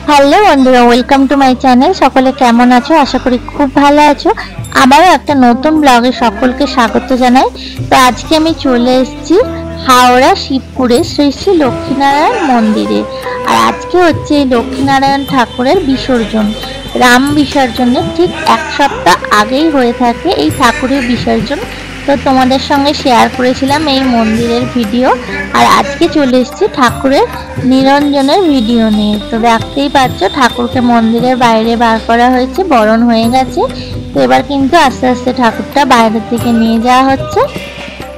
Hello বন্ধুরা, welcome to my channel. সকলে কেমন আছো? আশা করি খুব ভালো আছো। আবারও একটা নতুন ব্লগে সকলকে স্বাগত জানাই। তো আজকে আমি চলে এসেছি হাওড়া শিবপুরে শ্রী শ্রী লক্ষ্মীনারায়ণ মন্দিরে। আর আজকে হচ্ছে এই লক্ষ্মীনারায়ণ ঠাকুরের বিসর্জন। রাম বিসর্জনের ঠিক এক সপ্তাহ আগেই হয়ে থাকে এই ঠাকুরের বিসর্জন। তো তোমাদের সঙ্গে শেয়ার করেছিলাম এই মন্দিরের ভিডিও, আর আজকে চলে এসেছি ঠাকুরের নিরঞ্জনের ভিডিও নিয়ে। তো দেখতেই পাচ্ছ ঠাকুরকে মন্দিরের বাইরে বার করা হয়েছে, বরণ হয়ে গেছে। তো এবার কিন্তু আস্তে আস্তে ঠাকুরটা বাইরের দিকে নিয়ে যাওয়া হচ্ছে।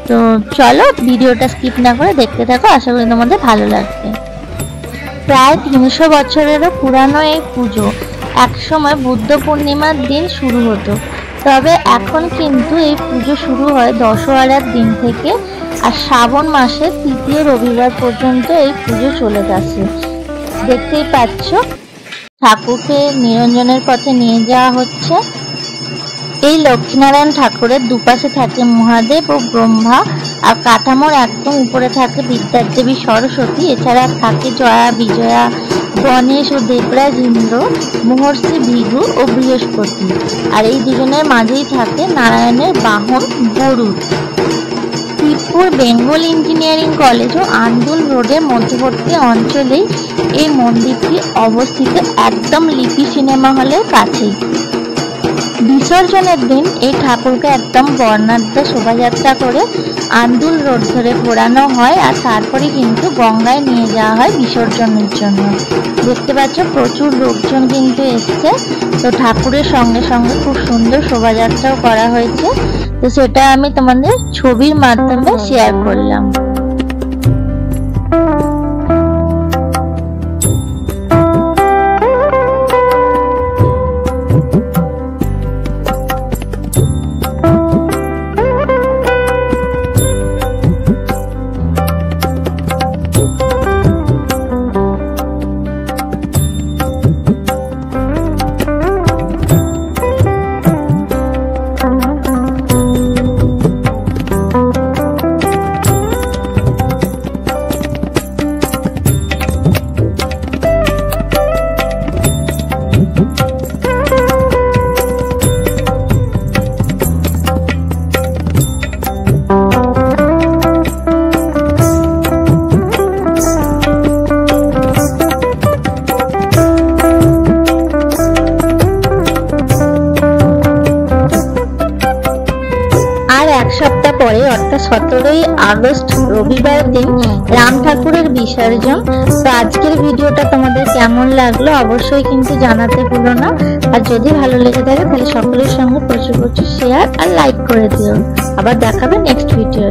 তো চলো ভিডিওটা স্কিপ না করে দেখতে থাকো, আশা করি তোমাদের ভালো লাগবে। প্রায় 300 বছরেরও পুরানো এই পুজো একসময় বুদ্ধ পূর্ণিমার দিন শুরু হতো, তবে এখন কিন্তু এই পুজো শুরু হয় দশহরার দিন থেকে, আর শ্রাবণ মাসের তৃতীয় রবিবার পর্যন্ত এই পুজো চলে গেছে। দেখতেই পাচ্ছ ঠাকুরকে নিরঞ্জনের পথে নিয়ে যাওয়া হচ্ছে। এই লক্ষ্মীনারায়ণ ঠাকুরের দুপাশে থাকে মহাদেব ও ব্রহ্মা, আর কাঠামোর একদম উপরে থাকে বিদ্যার দেবী সরস্বতী। এছাড়া থাকে জয়া, বিজয়া, গণেশ ও দেবরাজ ইন্দ্র, মহর্ষি ভৃগু ও বৃহস্পতি। আর এই দুজনের মাঝেই থাকে নারায়ণের বাহন গরুড়। শিবপুর বেঙ্গল ইঞ্জিনিয়ারিং কলেজ ও আন্দুল রোডের মধ্যবর্তী অঞ্চলেই এই মন্দিরটি অবস্থিত, একদম লিপি সিনেমা হলের কাছেই। বিসর্জনের দিন এই ঠাকুরকে একদম বর্ণাঢ্য শোভাযাত্রা করে আন্দুল রোড ধরে ঘোরানো হয়, আর তারপরে কিন্তু গঙ্গায় নিয়ে যাওয়া হয় বিসর্জনের জন্য। দেখতে পাচ্ছ প্রচুর লোকজন কিন্তু এসছে। তো ঠাকুরের সঙ্গে সঙ্গে খুব সুন্দর শোভাযাত্রাও করা হয়েছে। তো সেটা আমি তোমাদের ছবির মাধ্যমে শেয়ার করলাম। এক সপ্তাহ পরে অর্থাৎ 17ই আগস্ট রবিবার দিন রাম ঠাকুরের বিসর্জন। তো আজকের ভিডিওটা তোমাদের কেমন লাগলো অবশ্যই কিন্তু জানাতে ভুলো না। আর যদি ভালো লেগে থাকে তাহলে সকলের সঙ্গে প্রচুর প্রচুর শেয়ার আর লাইক করে দিও। আবার দেখাবে নেক্সট ভিডিও।